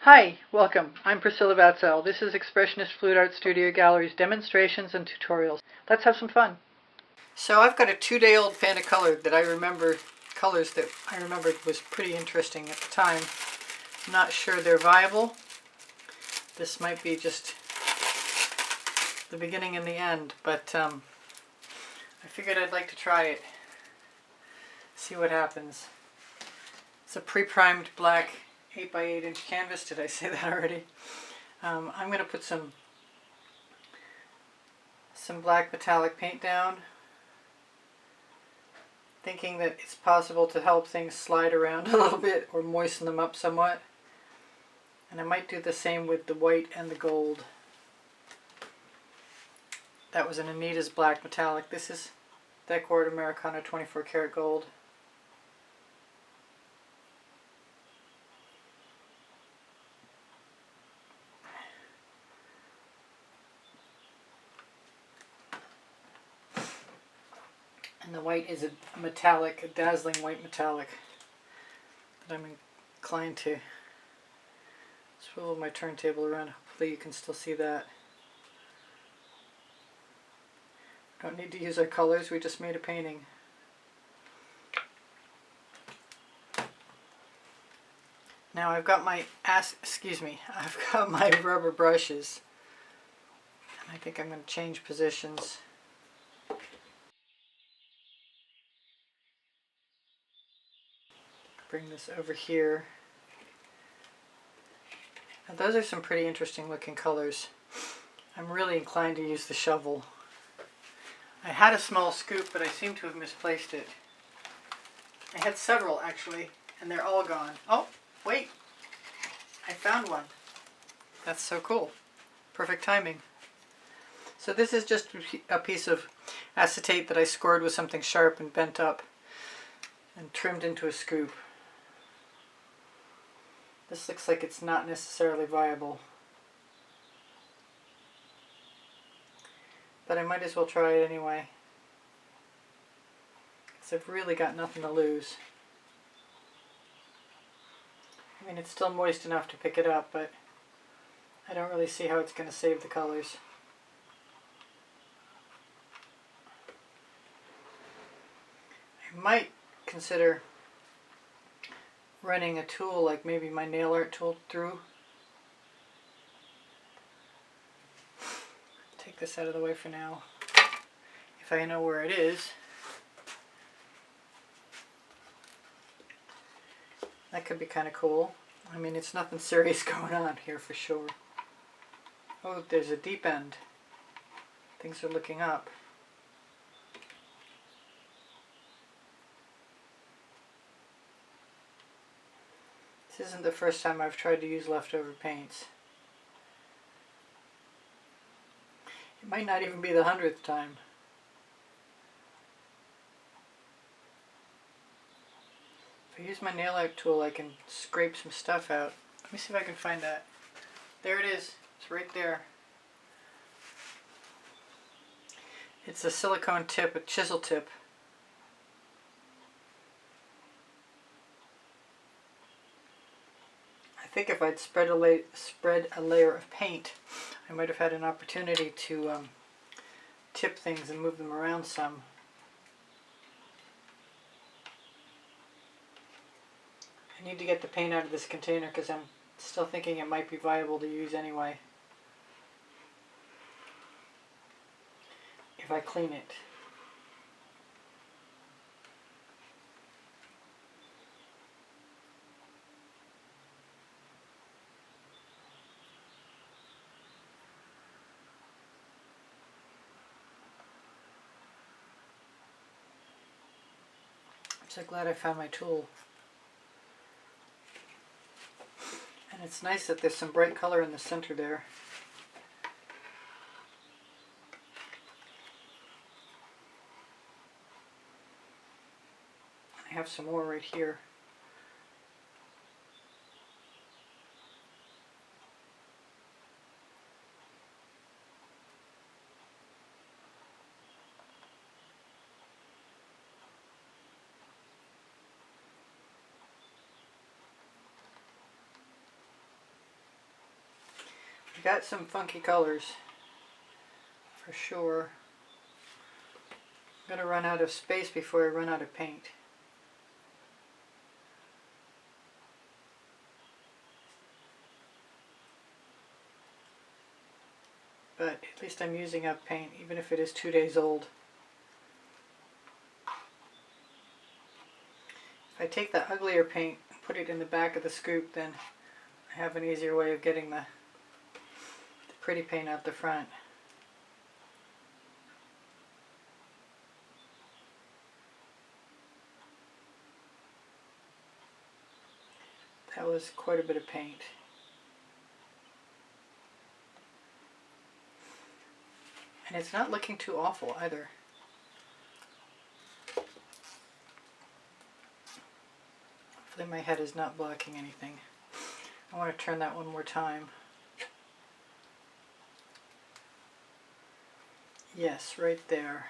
Hi, welcome. I'm Priscilla Batzell. This is Expressionist Fluid Art Studio Gallery's demonstrations and tutorials. Let's have some fun. So I've got a 2-day-old pan of colors that I remember was pretty interesting at the time. I'm not sure they're viable. This might be just the beginning and the end, but I figured I'd like to try it. See what happens. It's a pre-primed black 8x8 inch canvas. Did I say that already? I'm going to put some black metallic paint down, thinking that it's possible to help things slide around a little bit or moisten them up somewhat. And I might do the same with the white and the gold. That was an Anita's black metallic. This is Decor Americano 24 karat gold. And the white is a metallic, a dazzling white metallic that I'm inclined to swivel my turntable around. Hopefully you can still see that. Don't need to use our colors, we just made a painting. Now I've got my rubber brushes, and I think I'm going to change positions. Bring this over here. Now those are some pretty interesting looking colors. I'm really inclined to use the shovel. I had a small scoop, but I seem to have misplaced it. I had several actually, and they're all gone. Oh, wait! I found one. That's so cool. Perfect timing. So this is just a piece of acetate that I scored with something sharp and bent up and trimmed into a scoop. This looks like it's not necessarily viable, but I might as well try it anyway, because I've really got nothing to lose. I mean, it's still moist enough to pick it up, but I don't really see how it's going to save the colors. I might consider running a tool like maybe my nail art tool through. Take this out of the way for now, if I know where it is. That could be kind of cool. I mean, it's nothing serious going on here for sure. Oh, there's a deep end. Things are looking up. This isn't the first time I've tried to use leftover paints. It might not even be the 100th time. If I use my nail art tool, I can scrape some stuff out. Let me see if I can find that. There it is. It's right there. It's a silicone tip, a chisel tip. I think if I'd spread a layer of paint, I might have had an opportunity to tip things and move them around some. I need to get the paint out of this container because I'm still thinking it might be viable to use anyway, if I clean it. I'm so glad I found my tool. And it's nice that there's some bright color in the center there. I have some more right here. got some funky colors for sure. I'm going to run out of space before I run out of paint. But at least I'm using up paint, even if it is 2 days old. If I take the uglier paint and put it in the back of the scoop, then I have an easier way of getting the pretty paint out the front. That was quite a bit of paint. And it's not looking too awful either. Hopefully my head is not blocking anything. I want to turn that one more time. Yes, right there.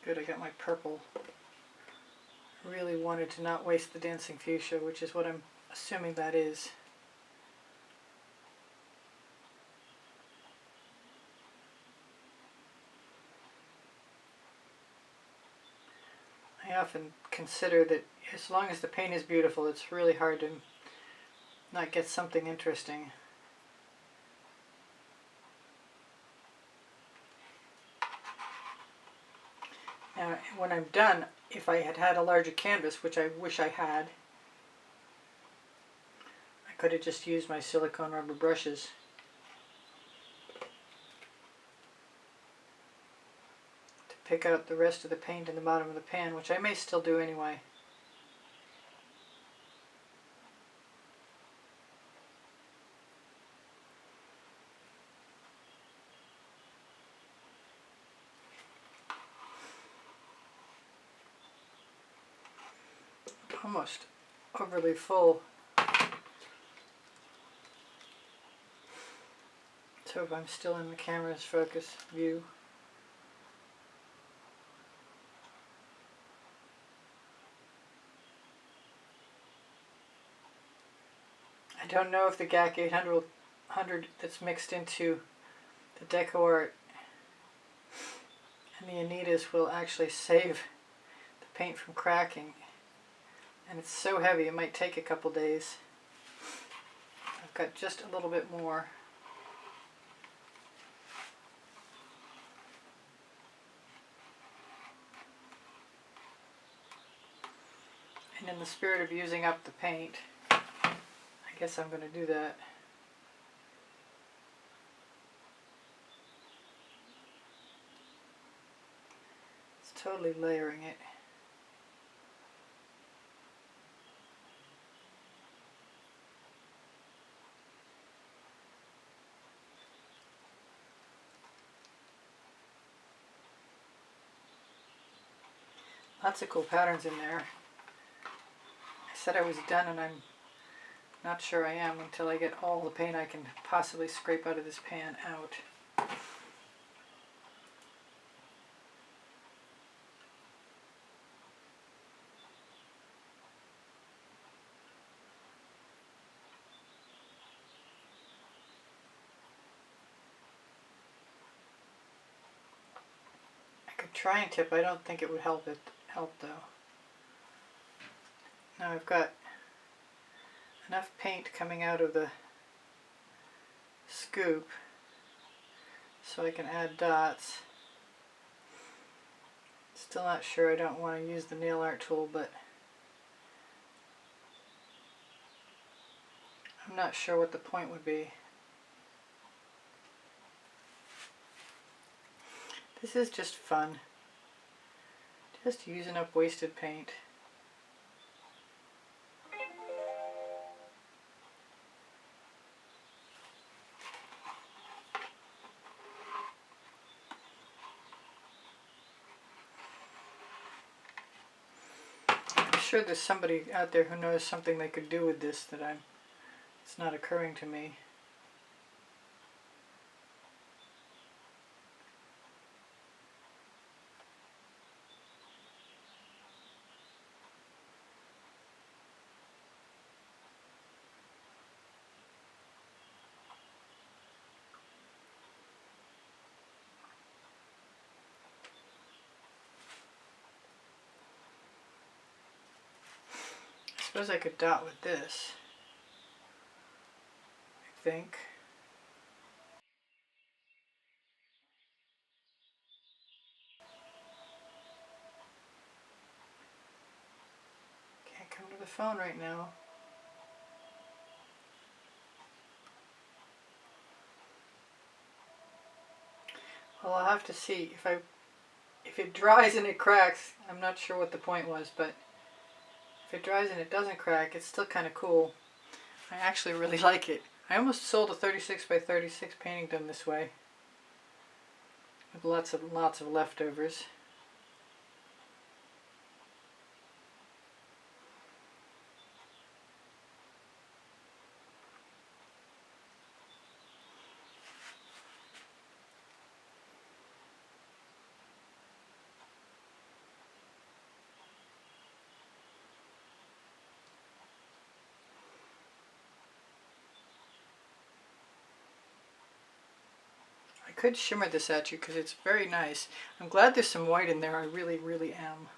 Good, I got my purple. I really wanted to not waste the dancing fuchsia, which is what I'm assuming that is. I often consider that as long as the paint is beautiful, it's really hard to not get something interesting. Now, when I'm done, if I had had a larger canvas, which I wish I had, I could have just used my silicone rubber brushes. To pick out the rest of the paint in the bottom of the pan, which I may still do anyway. Almost overly full. So if I'm still in the camera's focus view. I don't know if the GAC 800 that's mixed into the Deco Art and the Anitas will actually save the paint from cracking. And it's so heavy it might take a couple days. I've got just a little bit more. And in the spirit of using up the paint, I guess I'm going to do that. It's totally layering it. Lots of cool patterns in there. I said I was done, and I'm not sure I am until I get all the paint I can possibly scrape out of this pan out. I could try and tip. I don't think it would help though. Now I've got enough paint coming out of the scoop so I can add dots. Still not sure. I don't want to use the nail art tool, but I'm not sure what the point would be. This is just fun. Just using up wasted paint. I'm sure there's somebody out there who knows something they could do with this that it's not occurring to me. suppose I could dot with this, I think. Can't come to the phone right now. Well, I'll have to see. If it dries and it cracks, I'm not sure what the point was, but if it dries and it doesn't crack, it's still kind of cool. I actually really like it. I almost sold a 36 by 36 painting done this way, with lots of leftovers. I could shimmer this at you because it's very nice. I'm glad there's some white in there. I really, really am.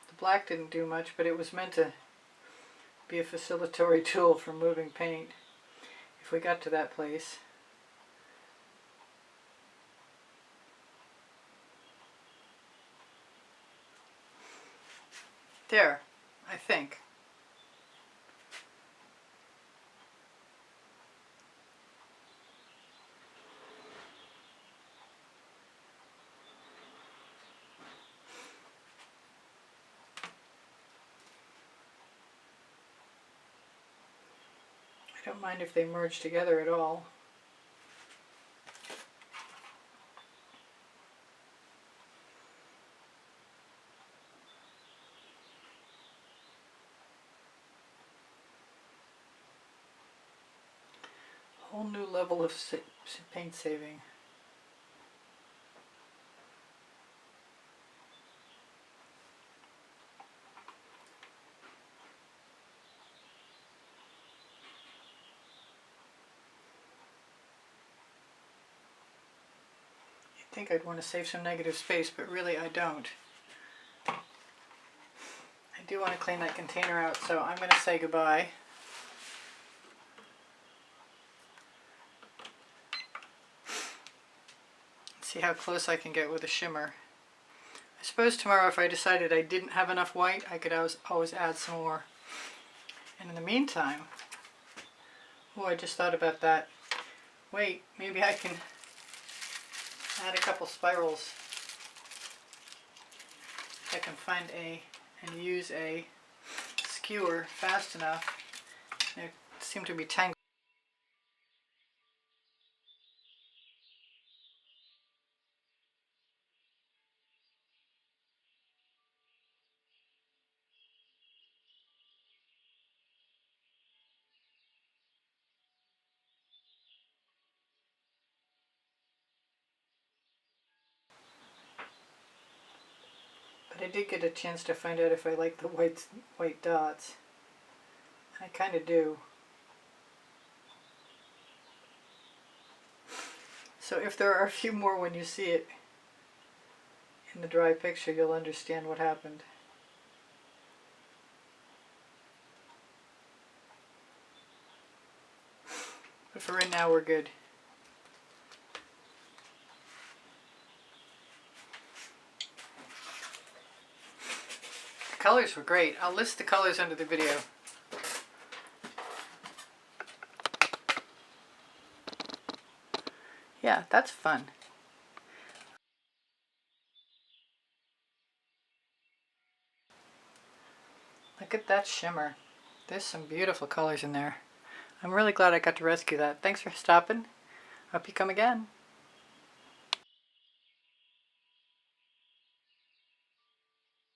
The black didn't do much, but it was meant to be a facilitatory tool for moving paint if we got to that place. There, I think. I don't mind if they merge together at all. A whole new level of paint saving. I think I'd want to save some negative space, but really I don't. I do want to clean that container out, so I'm going to say goodbye. See how close I can get with a shimmer. I suppose tomorrow if I decided I didn't have enough white, I could always add some more. And in the meantime, oh, I just thought about that. Wait, maybe I can add a couple spirals. If I can find and use a skewer fast enough. They seem to be tangled. But I did get a chance to find out if I like the white dots. I kind of do. So if there are a few more when you see it in the dry picture, you'll understand what happened. But for right now, we're good. The colors were great. I'll list the colors under the video. Yeah, that's fun. Look at that shimmer. There's some beautiful colors in there. I'm really glad I got to rescue that. Thanks for stopping. Hope you come again.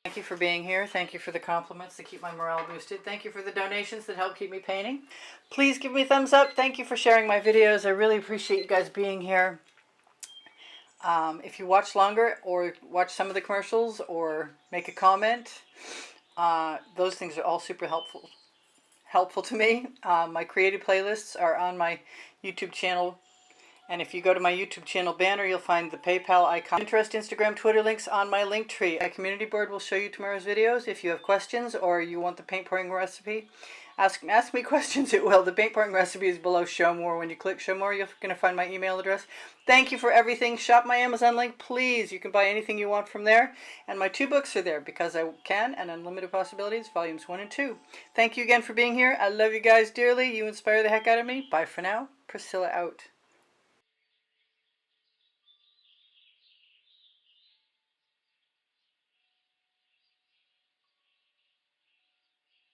Thank you for being here. Thank you for the compliments that keep my morale boosted. Thank you for the donations that help keep me painting. Please give me a thumbs up. Thank you for sharing my videos. I really appreciate you guys being here. If you watch longer or watch some of the commercials or make a comment, those things are all super helpful to me. My creative playlists are on my YouTube channel And if you go to my YouTube channel banner, you'll find the PayPal icon. Pinterest, Instagram, Twitter links on my link tree. My community board will show you tomorrow's videos. If you have questions or you want the paint pouring recipe, ask me questions, it will. The paint pouring recipe is below Show More. When you click Show More, you're going to find my email address. Thank you for everything. Shop my Amazon link, please. You can buy anything you want from there. And my 2 books are there, Because I Can and Unlimited Possibilities, Volumes 1 and 2. Thank you again for being here. I love you guys dearly. You inspire the heck out of me. Bye for now. Priscilla out.